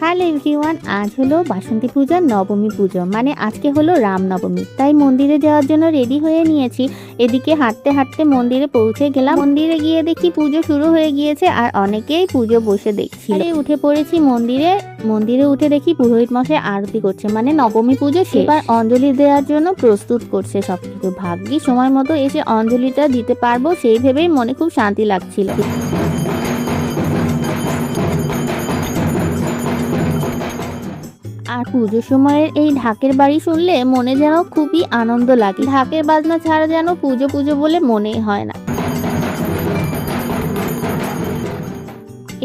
Hello everyone, আজ হলো বাসন্তী পূজার নবমী পুজো, মানে আজকে হলো রামনবমী। তাই মন্দিরে যাওয়ার জন্য রেডি হয়ে নিয়েছি। এদিকে হাঁটতে হাঁটতে মন্দিরে পৌঁছে গেলাম। মন্দিরে গিয়ে দেখি পুজো শুরু হয়ে গিয়েছে আর অনেকেই পুজো বসে দেখছি। উঠে পড়েছি মন্দিরে উঠে দেখি পুরোহিত মশাই আরতি করছে, মানে নবমী পুজো শেষ। এবার অঞ্জলি দেওয়ার জন্য প্রস্তুত করছে সবকিছু। ভাগ্যি সময় মতো এসে অঞ্জলিটা দিতে পারবো সেই ভেবেই মনে খুব শান্তি লাগছিল। আর পুজোর সময়ের এই ঢাকের বাড়ি শুনলে মনে যেন খুবই আনন্দ লাগে। ঢাকের বাজনা ছাড়া যেন পুজো পুজো বলে মনেই হয় না।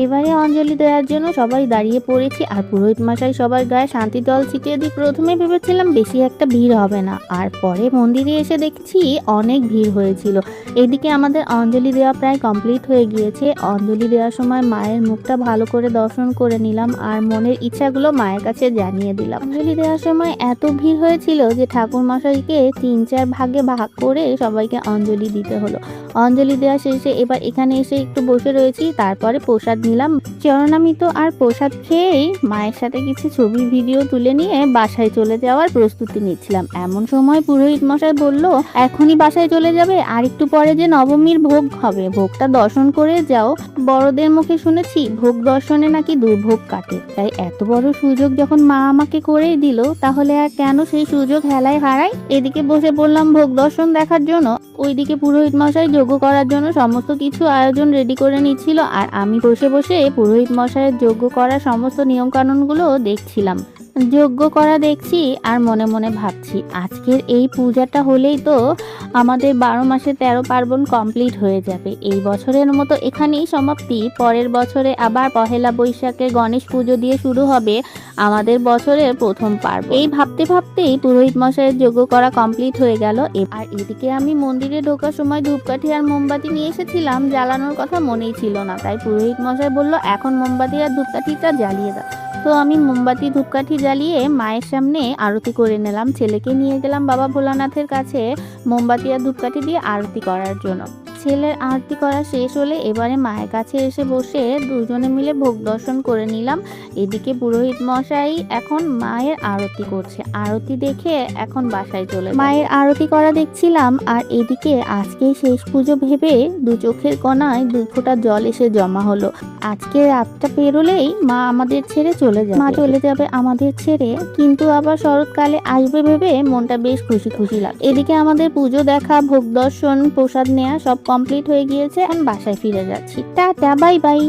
এবারে অঞ্জলি দেওয়ার জন্য সবাই দাঁড়িয়ে পড়েছি আর পুরোহিত মশাই সবার গায়ে শান্তি জল ছিটিয়ে দিয়ে প্রথমে ভেবেছিলাম বেশি একটা ভিড় হবে না, আর পরে মন্দিরে এসে দেখছি অনেক ভিড় হয়েছিল। এদিকে আমাদের অঞ্জলি দেওয়া প্রায় কমপ্লিট হয়ে গিয়েছে। অঞ্জলি দেওয়ার সময় মায়ের মুখটা ভালো করে দর্শন করে নিলাম আর মনের ইচ্ছাগুলো মায়ের কাছে জানিয়ে দিলাম। অঞ্জলি দেওয়ার সময় এত ভিড় হয়েছিল যে ঠাকুর মশাইকে 3-4 ভাগে ভাগ করে সবাইকে অঞ্জলি দিতে হলো। অঞ্জলি দেওয়া শেষে এবার এখানে এসে একটু বসে রয়েছি, তারপরে প্রসাদ নিলাম। চরণামৃত আর প্রসাদ খেয়েই মায়ের সাথে কিছু ছবি ভিডিও তুলে নিয়ে বাসায় চলে যাওয়ার প্রস্তুতি নিচ্ছিলাম। এমন সময় পুরোহিত মশাই বলল, এখনই বাসায় চলে যাবে, আর একটু পরে যে নবমীর ভোগ হবে, ভোগটা দর্শন করে যাও। বড়দের মুখে শুনেছি ভোগ দর্শনে নাকি দুর্ভোগ কাটে, তাই এত বড় সুযোগ যখন মা আমাকে করেই দিল, তাহলে আর কেন সেই সুযোগ হেলায় হারাই। এদিকে বসে পড়লাম ভোগ দর্শন দেখার জন্য। ওইদিকে পুরোহিত মশাই যজ্ঞ করার জন্য সমস্ত কিছু আয়োজন রেডি করে নিচ্ছিল আর আমি বসে বসে পুরোহিত মশাইয়ের যজ্ঞ করার সমস্ত নিয়ম কানুনগুলো দেখছিলাম। যজ্ঞ করা দেখছি আর মনে মনে ভাবছি, আজকের এই পূজাটা হলেই তো আমাদের 12 মাসে 13 পার্বণ কমপ্লিট হয়ে যাবে। এই বছরের মতো এখানেই সমাপ্তি। পরের বছরে আবার পহেলা বৈশাখে গণেশ পুজো দিয়ে শুরু হবে আমাদের বছরের প্রথম পার্বণ। এই ভাবতে ভাবতেই পুরোহিত মশাইয়ের যজ্ঞ করা কমপ্লিট হয়ে গেল। আর এদিকে আমি মন্দিরে ঢোকার সময় ধূপকাঠি আর মোমবাতি নিয়ে এসেছিলাম, জ্বালানোর কথা মনেই ছিল না। তাই পুরোহিত মশাই বলল, এখন মোমবাতি আর ধূপকাঠিটা জ্বালিয়ে দাও। তো আমি মোমবাতি ধূপকাঠি জ্বালিয়ে মায়ের সামনে আরতি করে নিলাম। ছেলেকে নিয়ে গেলাম বাবা ভোলানাথের কাছে মোমবাতি আর ধূপকাঠি দিয়ে আরতি করার জন্য। ছেলের আরতি করা শেষ হলে এবারে মায়ের কাছে এসে বসে দুজনে মিলে ভোগ দর্শন করে নিলাম। এদিকে পুরোহিত মশাই এখন মায়ের আরতি করছে। আরতি দেখে এখন বাসায় চলে মায়ের আরতি করা দেখছিলাম। আর এদিকে আজকে শেষ পুজো ভেবে দু চোখের কোণায় 2 ফোঁটা জল এসে জমা হলো। আজকে রাতটা পেরোলেই মা আমাদের ছেড়ে চলে যাবে আমাদের ছেড়ে, কিন্তু আবার শরৎকালে আসবে ভেবে মনটা বেশ খুশি খুশি লাগে। এদিকে আমাদের পুজো দেখা, ভোগ দর্শন, প্রসাদ নেওয়া সব কমপ্লিট হয়ে গিয়েছে। এখন বাসায় ফিরে যাচ্ছি। Tata, bye bye.